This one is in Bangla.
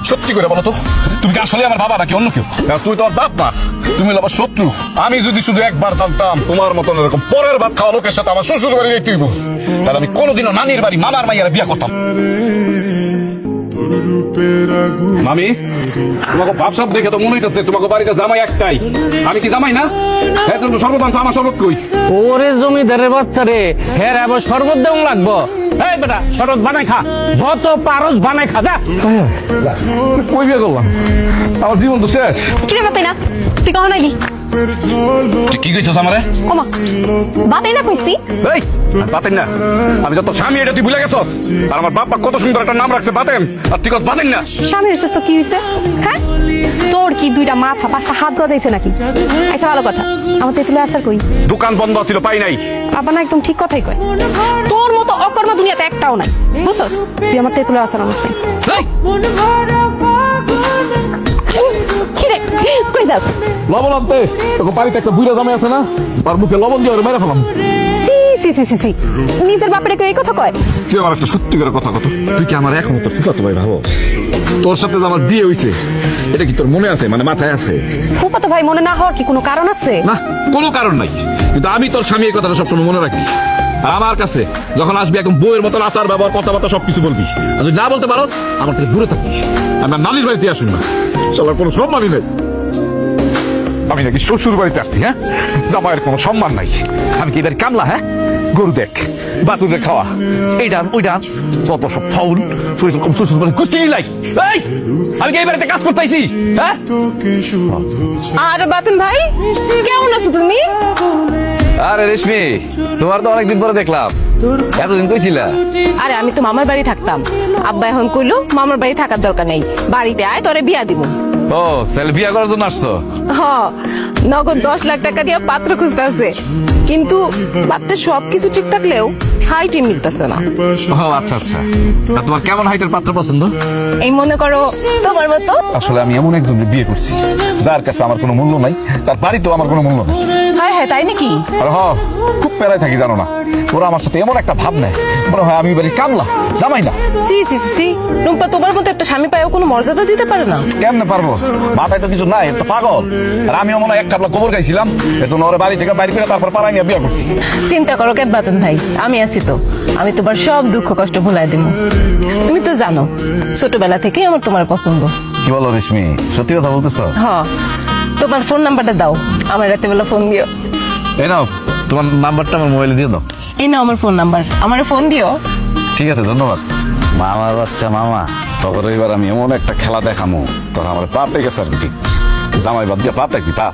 সত্যি করে বলো তো, তুমি কি আসলে আমার বাবা নাকি অন্য কেউ? তুই তো আমার বাপ না, তুমি হলো আমার শত্রু। আমি যদি শুধু একবার জানতাম তোমার মতন এরকম পরের ভাত খাওয়া লোকের সাথে আমার শ্বশুর বাড়ি যেতে হইব, তাহলে আমি কোনোদিনও নানির বাড়ি মামার মাইয়ারা বিয়া করতাম। মামি, তোমাকে ভাবসাব দেখে তো মনে হইতেছে তোমাকে বাড়িতে জামাই একটাই। আমি কি জামাই না? হ্যাঁ, তুমি সর্বদান তো আমার শরবত কই। ওরে জমিদারের বাচ্চা রে, হ্যাঁ আবার শরবত দেওয়া লাগবো। এই বেটা শরবত বানাই খা, যত পারস বানাই খা। যা কই বিয়ে করলাম, আমার জীবন তো শেষ। কি রে বাতাই না, তুই কখন আইলি? তুই কি কইছস আমারে? ওমা, বাতাই না কইছি। এই বাতেন না, আমি যত স্বামী এটা তুই ভুলে গেছস। আর আমার বাবা কত সুন্দর একটা নাম রাখছে বাতেন, আর তুই কত বাতেন না। স্বামীর শেষ তো কি হয়েছে? হ্যাঁ, তোর কি দুইটা মাথা পাঁচটা হাত গজাইছে নাকি? আচ্ছা ভালো কথা, আমার তেঁতুলের আচার কই? দোকান বন্ধ ছিল, পাই নাই। বাবা না একদম ঠিক কথাই কয়, তোর মতো অকর্মা দুনিয়াতে একটাও নাই, বুঝছস? তুই আমার তেঁতুলের আচার আনিস নাই। কি রে, কই যাস? লবণ আনতে তোকে বাড়িতে একটা বুইড়া জামাই আছে না, তার মুখে লবণ দিয়ে মেরে ফেলাম। সি সি সি সি, নিজের বাপরে কেউ এই কথা কয়? তুই আমার একটা সত্যিকারের কথা কত, তুই কি আমার এখন তোর ফুফাতো ভাই ভাবো? তোর সাথে যে আমার বিয়ে হইছে এটা কি তোর মনে আছে, মানে মাথায় আছে? ফুফাতো ভাই মনে না হওয়ার কি কোনো কারণ আছে? না, কোনো কারণ নাই, কিন্তু আমি তোর স্বামী এই কথাটা সবসময় মনে রাখি। আর আমার কাছে যখন আসবি একদম বউয়ের মতন আচার ব্যবহার কথাবার্তা সবকিছু বলবি, আর যদি না বলতে পারস আমার থেকে দূরে থাকবি। আমি আর নালির বাড়িতে আসুন না, সবার কোনো সম্মানই নেই। আমি নাকি শ্বশুর বাড়িতে আসছি? হ্যাঁ, জামাইয়ের কোনো সম্মান নাই। আমি কি এবার কামলা? হ্যাঁ, গরু দেখ, বাতুরে খাওয়া, এইটা ওইটা, যত সব ফাউল শ্বশুর বাড়ি কুস্তি লাই। এই, আমি কি এই বাড়িতে কাজ করতে আইছি? হ্যাঁ, আর বাতুন ভাই কেমন আছো তুমি? আরে রেশমি, তোমার তো অনেকদিন পরে দেখলাম, এতদিন কই ছিলা? আরে আমি তো মামার বাড়ি থাকতাম, আব্বা এখন কইলো মামার বাড়ি থাকার দরকার নেই, বাড়িতে আয় তোরে বিয়া দিব। ও তাহলে বিয়া করার জন্য আসছো? হ, নগদ 10 লাখ টাকা দিয়ে পাত্র খুঁজতে আছে, কিন্তু পাত্রের সবকিছু ঠিক থাকলেও হাইটই মিলতেছে না। ও আচ্ছা আচ্ছা, তা তোমার কেমন হাইটের পাত্র পছন্দ? এই মনে করো তোমার মতো। আসলে আমি এমন একজনকে বিয়ে করছি যার কাছে আমার কোনো মূল্য নাই, তার বাড়িতেও আমার কোনো মূল্য নাই। হ্যাঁ হ্যাঁ, তাই নাকি? আর খুব পেরায় থাকি জানো না, ওরা আমার সাথে এমন একটা ভাব নেয় মনে হয় আমি বাড়ি কামলা, জামাই না। সি সি সি, টুম্পা তোমার মতো একটা স্বামী পায়ও কোনো মর্যাদা দিতে পারে না? কেমনে পারবো, মাথায় তো কিছু নাই, তো পাগল। আর আমিও মনে হয় এক কাপলা গোবর খাইছিলাম, এজন্য ওরা বাড়ি থেকে বাইরে করে তারপর পাড়ায় নিয়ে বিয়ে করছি। চিন্তা করো কে বাতন ভাই, আমি আছি তো, আমি তোমার সব দুঃখ কষ্ট ভুলাই দিব। তুমি তো জানো ছোটবেলা থেকে আমার তোমার পছন্দ। কি বলো রেশমি, সত্যি কথা বলতেছো? হ, তোমার ফোন নাম্বারটা দাও, আমার রাতে বেলা ফোন দিও। এই নাও তোমার নাম্বারটা আমার মোবাইলে দিয়ে দাও। এই নাও আমার ফোন নাম্বার, আমার ফোন দিও। ঠিক আছে, ধন্যবাদ। মামার বাচ্চা মামা, তখন এবার আমি এমন একটা খেলা দেখামো, তখন আমার পাপ পেয়ে গেছে আর কি। জামাই বাদ দিয়ে পাপ দেখবি পাপ।